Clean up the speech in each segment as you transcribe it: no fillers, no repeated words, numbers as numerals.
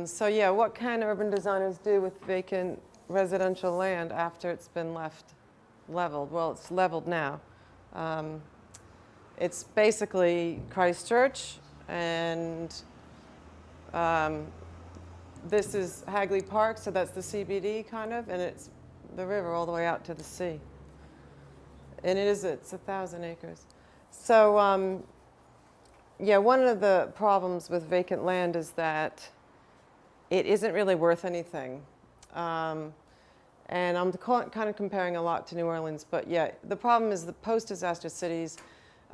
So yeah, what can urban designers do with vacant residential land after it's been left leveled? Well, it's leveled now. It's basically Christchurch, and this is Hagley Park, so that's the CBD kind of, and it's the river all the way out to the sea. And it's 1,000 acres. So yeah, one of the problems with vacant land is that it isn't really worth anything. And I'm kind of comparing a lot to New Orleans, but yeah, the problem is the post-disaster cities,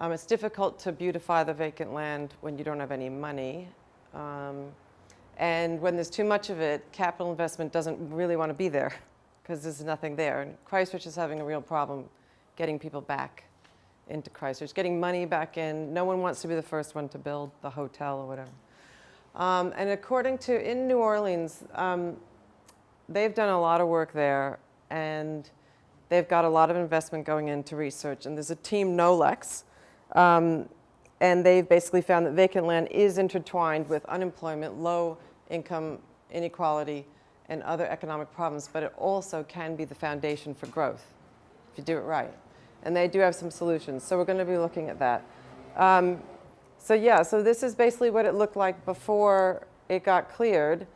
it's difficult to beautify the vacant land when you don't have any money. And when there's too much of it, capital investment doesn't really want to be there because there's nothing there. And Christchurch is having a real problem getting people back into Christchurch, getting money back in. No one wants to be the first one to build the hotel or whatever. And according to, in New Orleans, they've done a lot of work there, and they've got a lot of investment going into research. And there's a team, NOLEX, and they've basically found that vacant land is intertwined with unemployment, low income inequality, and other economic problems, but it also can be the foundation for growth if you do it right. And they do have some solutions, so we're going to be looking at that. So yeah, so this is basically what it looked like before it got cleared,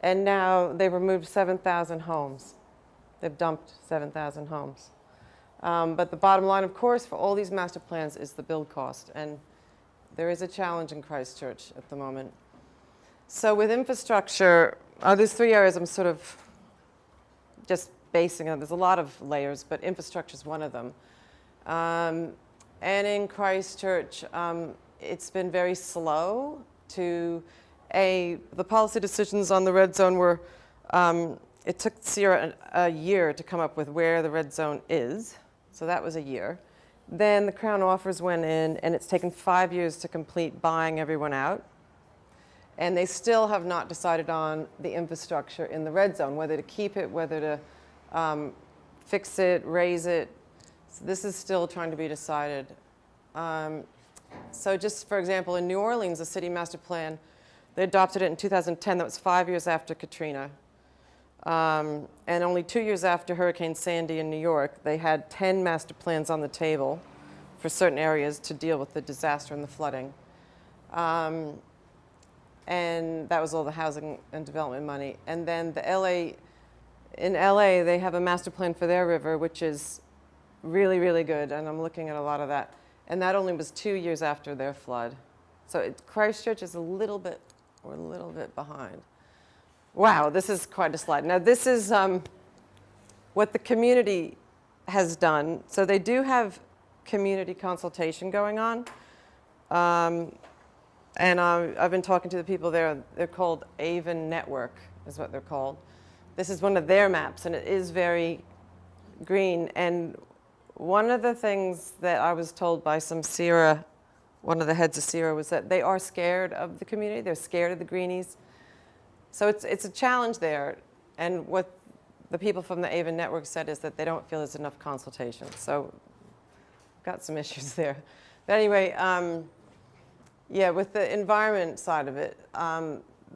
and now they've removed 7,000 homes. They've dumped 7,000 homes. But the bottom line, of course, for all these master plans is the build cost, and there is a challenge in Christchurch at the moment. So with infrastructure, there's 3 areas I'm sort of just basing on. There's a lot of layers, but infrastructure is one of them. And in Christchurch, it's been very slow to, the policy decisions on the red zone were, it took Sierra a year to come up with where the red zone is. So that was a year. Then the Crown offers went in, and it's taken 5 years to complete buying everyone out. And they still have not decided on the infrastructure in the red zone, whether to keep it, whether to fix it, raise it. So this is still trying to be decided. So just for example, in New Orleans, the city master plan, they adopted it in 2010. That was 5 years after Katrina. And only 2 years after Hurricane Sandy in New York, they had 10 master plans on the table for certain areas to deal with the disaster and the flooding. And that was all the housing and development money. And then in LA, they have a master plan for their river, which is really, really good. And I'm looking at a lot of that. And that only was 2 years after their flood. So Christchurch is we're a little bit behind. Wow, this is quite a slide. Now this is what the community has done. So they do have community consultation going on. And I've been talking to the people there. They're called Avon Network is what they're called. This is one of their maps, and it is very green. And one of the things that I was told by some CIRA, one of the heads of CIRA, was that they are scared of the community. They're scared of the greenies. So it's a challenge there. And what the people from the Avon Network said is that they don't feel there's enough consultation. So got some issues there. But anyway, yeah, with the environment side of it,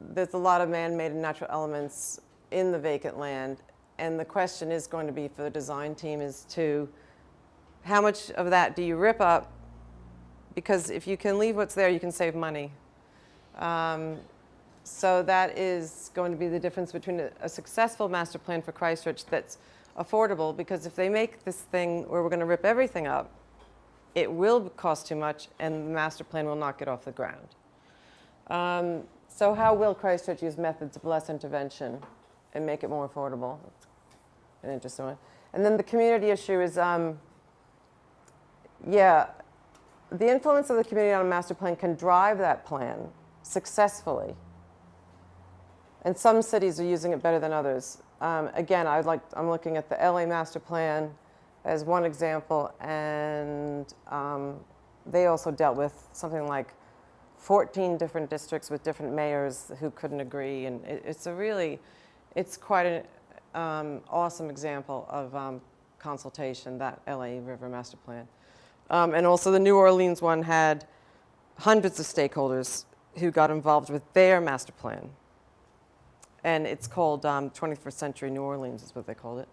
there's a lot of man-made and natural elements in the vacant land. And the question is going to be for the design team is to, how much of that do you rip up? Because if you can leave what's there, you can save money. So that is going to be the difference between a successful master plan for Christchurch that's affordable, because if they make this thing where we're going to rip everything up, it will cost too much, and the master plan will not get off the ground. So how will Christchurch use methods of less intervention and make it more affordable? That's an interesting one. And then the community issue is, yeah, the influence of the community on a master plan can drive that plan successfully. And some cities are using it better than others. Again, I'm looking at the LA master plan as one example, and they also dealt with something like 14 different districts with different mayors who couldn't agree, and it's quite an awesome example of consultation, that LA River Master Plan. And also the New Orleans one had hundreds of stakeholders who got involved with their master plan. and it's called 21st Century New Orleans is what they called it.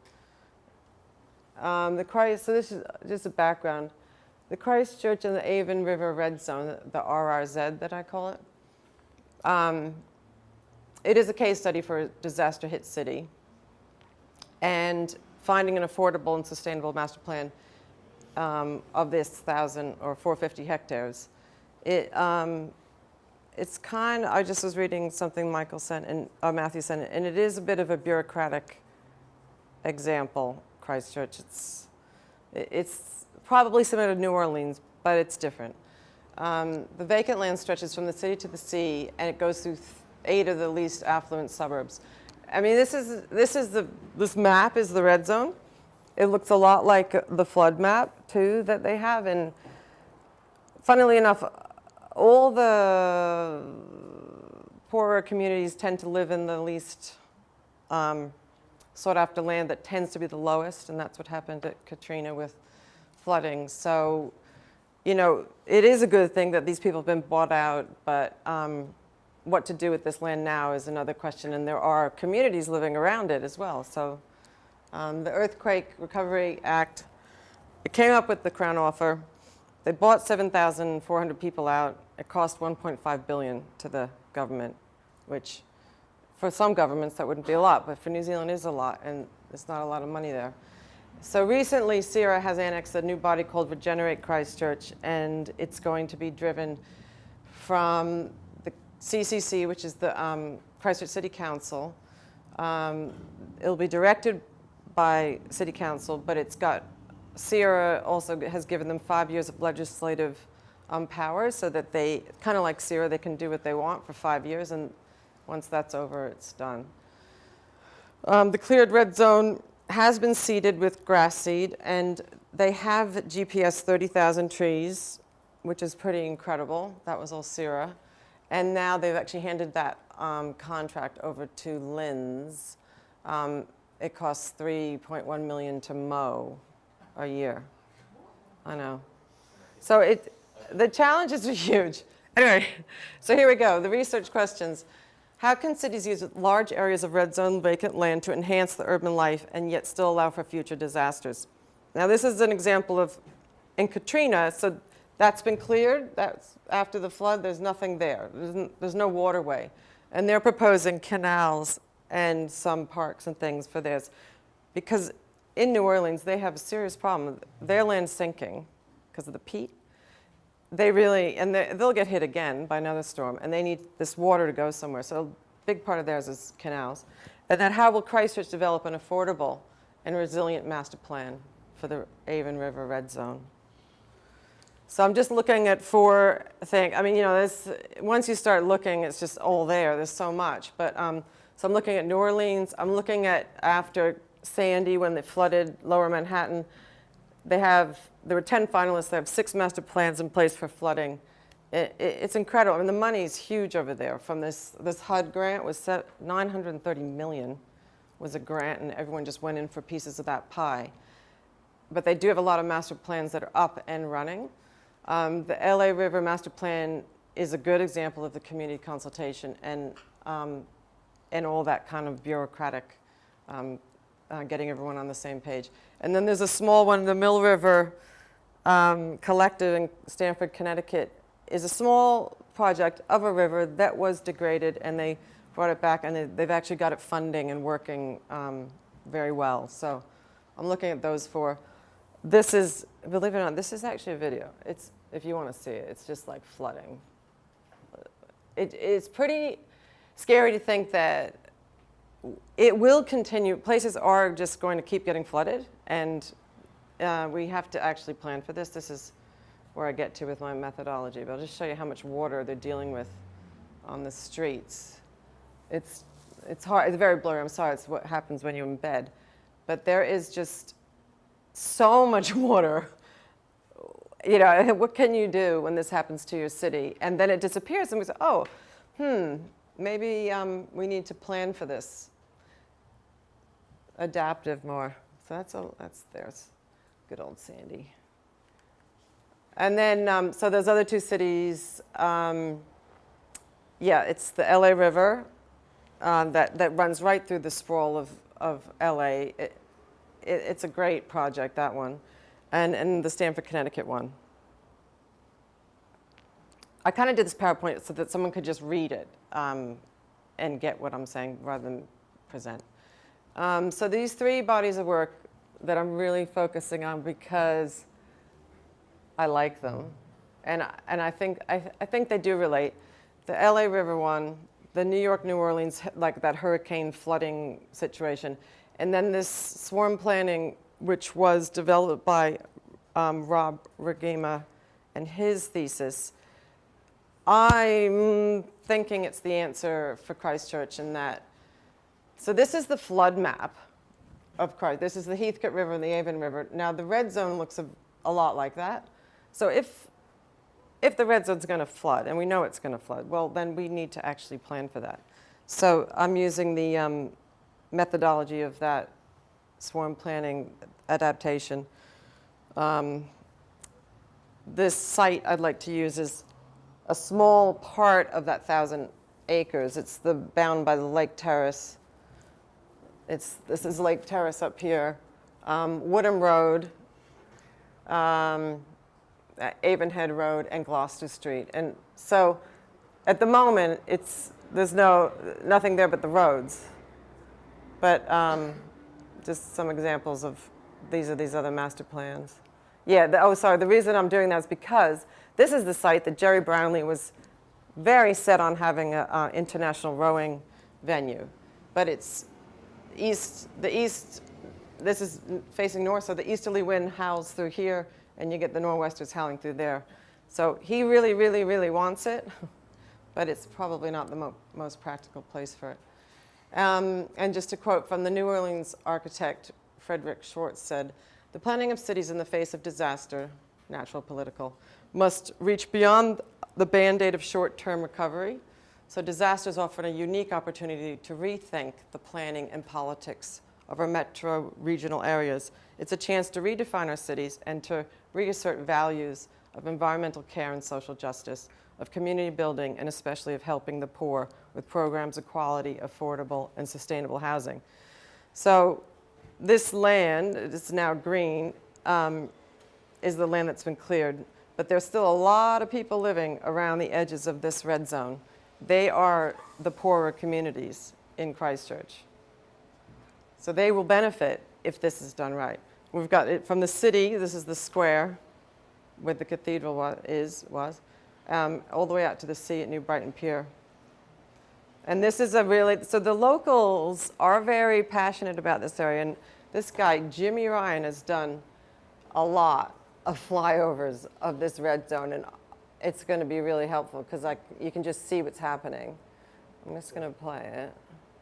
So this is just a background. The Christchurch and the Avon River Red Zone, the RRZ that I call it, it is a case study for a disaster-hit city. And finding an affordable and sustainable master plan of this 1,000 or 450 hectares, it's kind of, I just was reading something Michael sent, and Matthew sent, and it is a bit of a bureaucratic example, Christchurch. It's probably similar to New Orleans, but it's different. The vacant land stretches from the city to the sea, and it goes through 8 of the least affluent suburbs. I mean, this map is the red zone. It looks a lot like the flood map, too, that they have. And funnily enough, all the poorer communities tend to live in the least sought after land that tends to be the lowest, and that's what happened at Katrina with flooding. So, you know, it is a good thing that these people have been bought out, but what to do with this land now is another question, and there are communities living around it as well. So the Earthquake Recovery Act, it came up with the Crown offer. They bought 7,400 people out. It cost $1.5 billion to the government, which for some governments that wouldn't be a lot, but for New Zealand is a lot, and there's not a lot of money there. So recently, CERA has annexed a new body called Regenerate Christchurch, and it's going to be driven from the CCC, which is the Christchurch City Council. It'll be directed by City Council, but it's got, CERA also has given them 5 years of legislative powers so that they, kind of like CERA, they can do what they want for 5 years, and once that's over, it's done. The cleared red zone has been seeded with grass seed, and they have GPS 30,000 trees, which is pretty incredible. That was all CERA. And now they've actually handed that contract over to Linz. It costs $3.1 million to mow a year. I know. So the challenges are huge. Anyway, so here we go. The research questions. How can cities use large areas of red zone vacant land to enhance the urban life and yet still allow for future disasters? Now this is an example of, in Katrina, so that's been cleared. That's after the flood, there's nothing there. There's no waterway. And they're proposing canals and some parks and things for theirs. Because in New Orleans, they have a serious problem. Their land's sinking because of the peat. They really, and they'll get hit again by another storm, and they need this water to go somewhere. So a big part of theirs is canals. And then how will Christchurch develop an affordable and resilient master plan for the Avon River Red Zone? So I'm just looking at 4 things. I mean, you know, once you start looking, it's just all there. There's so much. But so I'm looking at New Orleans. I'm looking at after Sandy, when they flooded Lower Manhattan. There were 10 finalists. They have 6 master plans in place for flooding. It's incredible. I mean, the money's huge over there. From this HUD grant was set, $930 million was a grant, and everyone just went in for pieces of that pie. But they do have a lot of master plans that are up and running. The LA River Master Plan is a good example of the community consultation and all that kind of bureaucratic getting everyone on the same page. And then there's a small one, the Mill River Collective in Stamford, Connecticut, is a small project of a river that was degraded, and they brought it back, and they've actually got it funding and working very well. So I'm looking at those 4. This is, believe it or not, this is actually a video. If you want to see it, it's just like flooding. It's pretty scary to think that it will continue. Places are just going to keep getting flooded, and we have to actually plan for this. This is where I get to with my methodology, but I'll just show you how much water they're dealing with on the streets. It's hard. It's very blurry. I'm sorry. It's what happens when you're in bed. But there is just so much water. You know, what can you do when this happens to your city? And then it disappears, and we say, oh, maybe we need to plan for this. Adaptive more. So there's good old Sandy. And then, so those other 2 cities, yeah, it's the LA River. that runs right through the sprawl of LA. It's a great project, that one, and the Stamford, Connecticut one. I kind of did this PowerPoint so that someone could just read it and get what I'm saying rather than present. So these 3 bodies of work that I'm really focusing on because I like them, and I think they do relate. The LA River one, the New York, New Orleans, like that hurricane flooding situation, and then this swarm planning, which was developed by Rob Regema and his thesis. I'm thinking it's the answer for Christchurch in that. So this is the flood map of Christ. This is the Heathcote River and the Avon River. Now the red zone looks a lot like that. So if the red zone's going to flood, and we know it's going to flood, well, then we need to actually plan for that. So I'm using the methodology of that swarm planning adaptation. This site I'd like to use is a small part of that 1,000 acres. It's bound by the Lake Terrace. This is Lake Terrace up here, Woodham Road, Avonhead Road, and Gloucester Street. And so at the moment, there's nothing there but the roads. But just some examples of these other master plans. Yeah, the reason I'm doing that is because this is the site that Jerry Brownlee was very set on having an international rowing venue. But it's the east, this is facing north, so the easterly wind howls through here, and you get the nor'westers howling through there. So he really, really, really wants it, but it's probably not the most practical place for it. And just to quote from the New Orleans architect, Frederick Schwartz said, "The planning of cities in the face of disaster, natural, political, must reach beyond the band-aid of short-term recovery. So disasters offer a unique opportunity to rethink the planning and politics of our metro regional areas. It's a chance to redefine our cities and to reassert values of environmental care and social justice, of community building, and especially of helping the poor with programs of quality, affordable, and sustainable housing." So this land, it's now green, is the land that's been cleared, but there's still a lot of people living around the edges of this red zone. They are the poorer communities in Christchurch. So they will benefit if this is done right. We've got it from the city. This is the square where the cathedral was, all the way out to the sea at New Brighton Pier. And this is so the locals are very passionate about this area. And this guy, Jimmy Ryan, has done a lot of flyovers of this red zone. And it's going to be really helpful because you can just see what's happening. I'm just going to play it.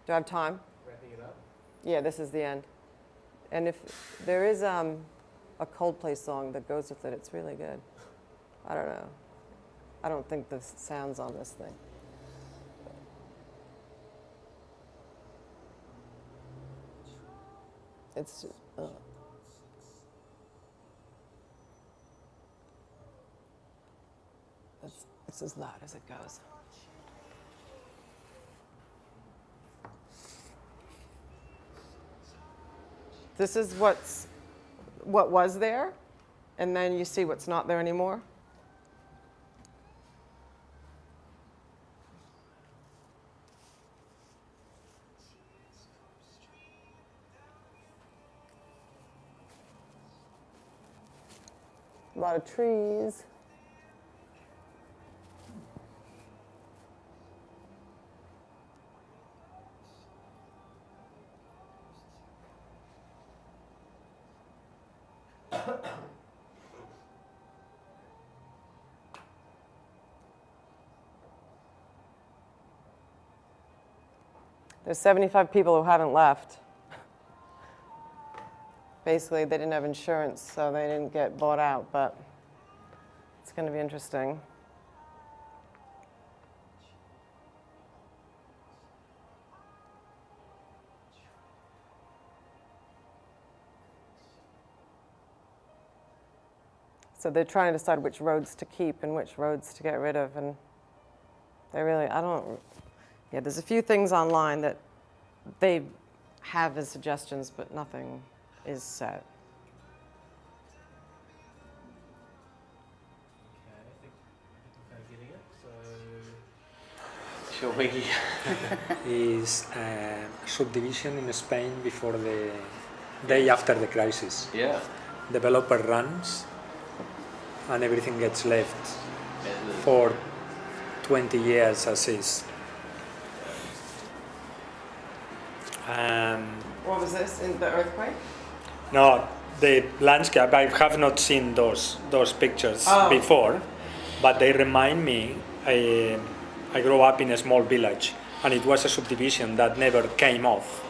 Do I have time? Wrapping it up? Yeah, this is the end. And if there is a Coldplay song that goes with it, it's really good. I don't know. I don't think the sound's on this thing. It's just, it's as loud as it goes. This is what was there, and then you see what's not there anymore. A lot of trees. There's 75 people who haven't left. Basically, they didn't have insurance, so they didn't get bought out, but it's going to be interesting. So they're trying to decide which roads to keep and which roads to get rid of, and they really, Yeah, there's a few things online that they have as suggestions, but nothing is set. Shall we? Is a subdivision in Spain before the day after the crisis. Yeah. Developer runs and everything gets left for 20 years as is. What was this, in the earthquake? No, the landscape, I have not seen those pictures before, but they remind me, I grew up in a small village and it was a subdivision that never came off.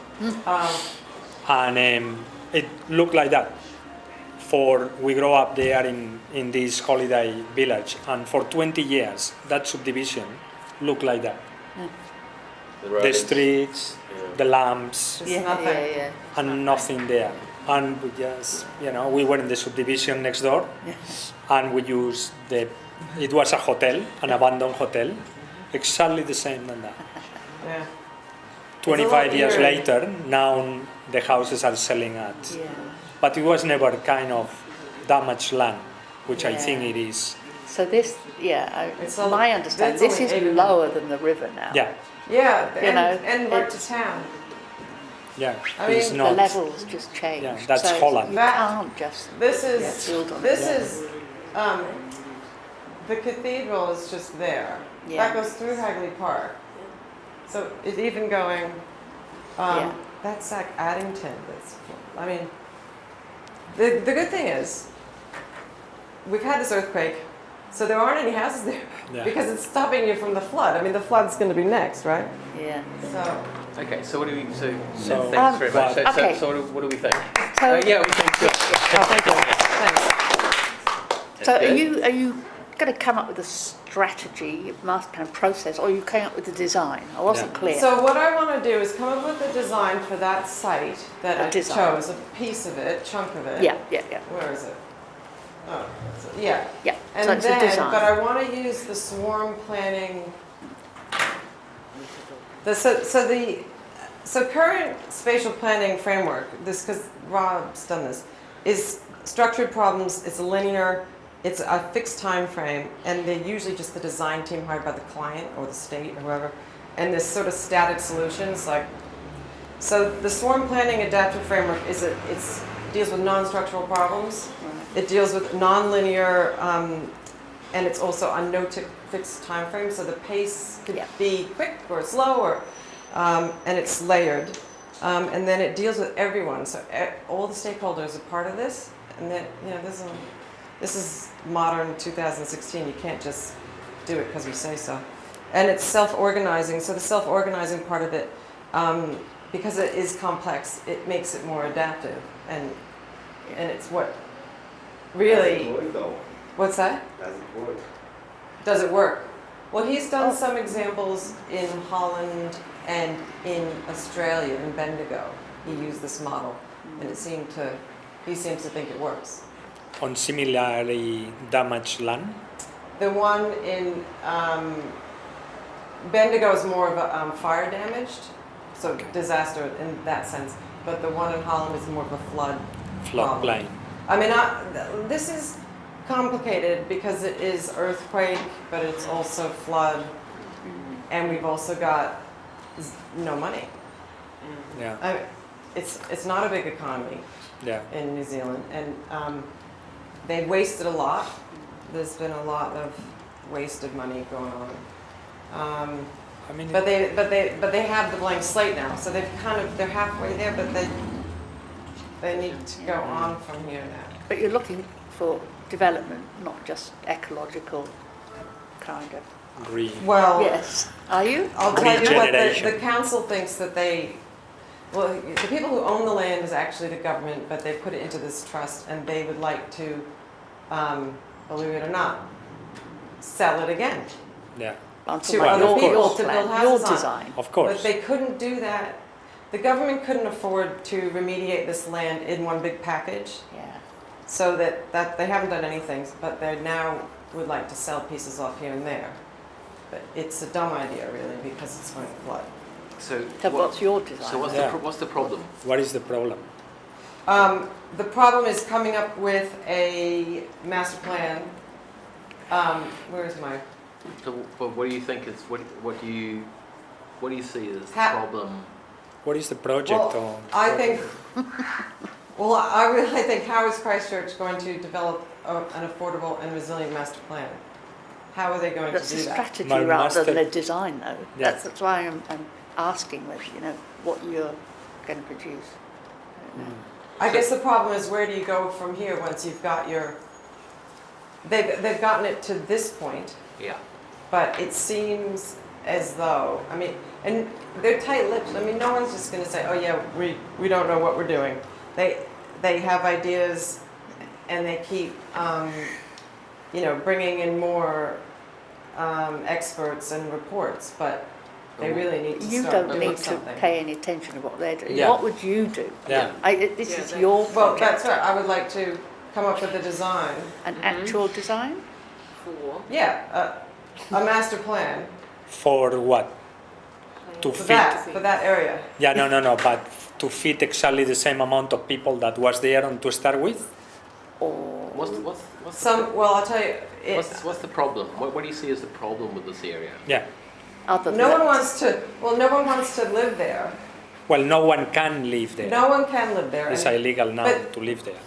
And it looked like that. We grew up there in this holiday village, and for 20 years that subdivision looked like that. The streets, the lamps, and nothing there. And we just, we were in the subdivision next door, and we used it was a hotel, an abandoned hotel, exactly the same than that. Yeah. 25 years later, now the houses are selling at. But it was never kind of damaged land, which I think it is. So this, my understanding, this is lower than the river now. Yeah. Yeah, and right to town. Yeah, I mean, it's not. The levels just change. Yeah, that's so Holland. You can't just This is build on this it. is the cathedral is just there. Yeah. That goes through Hagley Park. So it's even going. That's like Addington. I mean, the good thing is we've had this earthquake, so there aren't any houses there because it's stopping you from the flood. I mean, the flood's going to be next, right? Yeah. So. Okay, so what do we? So thanks very much. okay. So what do we think? So, Yeah, we think. Oh, thank you. Thanks. so are you going to come up with a strategy, master plan process, or you came up with the design? I wasn't clear. So what I want to do is come up with a design for that site that I chose, a piece of it, chunk of it. Yeah. Where is it? Oh, yeah. Yeah. And so it's then, a design. but I want to use the swarm planning. So current spatial planning framework, this because Rob's done this, is structured problems. It's linear. It's a fixed time frame, and they're usually just the design team hired by the client or the state or whoever. And this sort of static solutions, so the swarm planning adaptive framework deals with non-structural problems. It deals with non-linear, and it's on no fixed time frame. So the pace could be quick or slow, and it's layered. And then it deals with everyone. So all the stakeholders are part of this, and then this is modern 2016. You can't just do it because we say so. And it's self-organizing. So the self-organizing part of it, because it is complex, it makes it more adaptive. And it's what really. Does it work though? What's that? Does it work? Does it work? Well, he's done some examples in Holland and in Australia, in Bendigo. He used this model, and he seems to think it works. On similarly damaged land? The one in Bendigo is more of a fire damaged, so disaster in that sense. But the one in Holland is more of a flood Plain. I mean, this is complicated because it is earthquake, but it's also flood, and we've also got no money. Yeah. I mean, it's not a big economy in New Zealand, and they've wasted a lot. There's been a lot of wasted money going on. But they have the blank slate now, so they're halfway there, but they need to go on from here now. But you're looking for development, not just ecological kind of. Green. Well, Yes. Are you? I'll tell you what, Regeneration. the council thinks that the people who own the land is actually the government, but they put it into this trust, and they would like to, believe it or not, sell it again. Yeah. To other your people to plan, build your houses on. design. Of course. But they couldn't do that. The government couldn't afford to remediate this land in one big package, Yeah. so that they haven't done anything, but they now would like to sell pieces off here and there. But it's a dumb idea, really, because it's going to flood. So, So what's your design? So what's, Yeah. what's the problem? What is the problem? The problem is coming up with a master plan. Where's my? So, what do you think is what do you see as the Ha- problem? What is the project? Well, or I think. Well, I really think how is Christchurch going to develop an affordable and resilient master plan? How are they going That's to a do that? strategy My rather than master- a design, though. Yeah. That's why I'm asking whether you know what you're going to produce. I guess the problem is where do you go from here once you've got your. They've gotten it to this point, Yeah. but it seems as though, I mean, and they're tight-lipped. I mean, no one's just going to say, oh yeah, we don't know what we're doing. They have ideas, and they keep, bringing in more experts and reports, but they really need to You start don't doing need to something. pay any attention to what they're doing. Yeah. What would you do? Yeah. This is your Well, project. that's right. I would like to come up with a design. An actual design? Yeah, a master plan For what? To for fit. that area. Yeah, no, but to fit exactly the same amount of people that was there and to start with. Or Well, I'll tell you, what's the problem? What do you see as the problem with this area? Yeah. other than no one that? wants to live there. Well, no one can live there. No one can live there. It's and- illegal now but- to live there.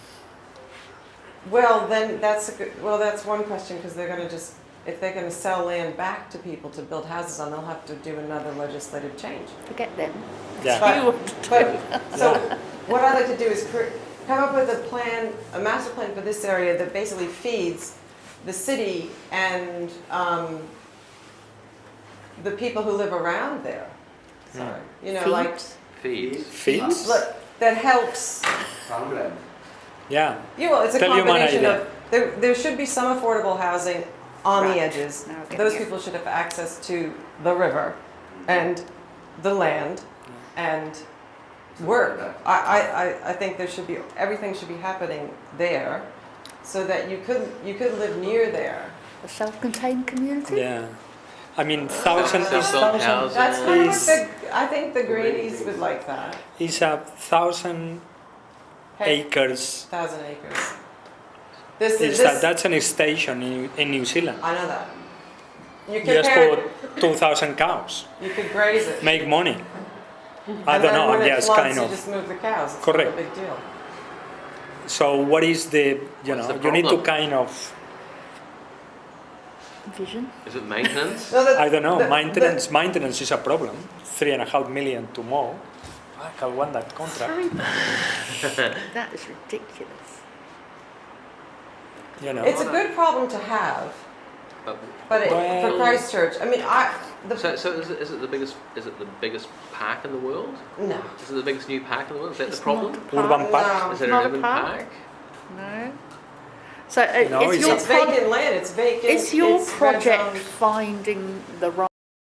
Well, then that's that's one question, because they're going to if they're going to sell land back to people to build houses on, they'll have to do another legislative change. Forget them. Yeah. But- You want to do. So what I'd like to do is come up with a master plan for this area that basically feeds the city and the people who live around there. Sorry, like Feeds. Feeds. look, that helps. Farmland. Yeah. Yeah, well, it's a Tell you one combination idea. of there should be some affordable housing on the Right. edges. Now we're Those getting people should have access to the river and the land and work. I think there should be everything should be happening there, so that you could live near there. A self-contained community? Yeah. I mean, thousands Self-built is housing. That's kind of Is- what I think the Greenies would like that. 1,000 Hey, acres. 1,000 acres. This That's an station in New Zealand. I know that. You Just compare put 2,000 cows. you could graze it. Make money. I And don't then know. when it Yes, floods, kind you of. just move the cows. It's Correct. not a big deal. So what is the What's the you need to problem? kind of Vision? Is it maintenance? No, I don't know maintenance is a problem. 3.5 million to mow. I can want that contract. That is ridiculous. You know. It's a good problem to have, But, but for Well- Christchurch, I mean, so is it the biggest park in the world? no. Is it the biggest new park in the world? Is that It's the problem? not a park. Urban park. No. Is it Not an a urban park? park? No. So No, is it's your It's vacant land. It's vacant. is your it's red project zone. finding the right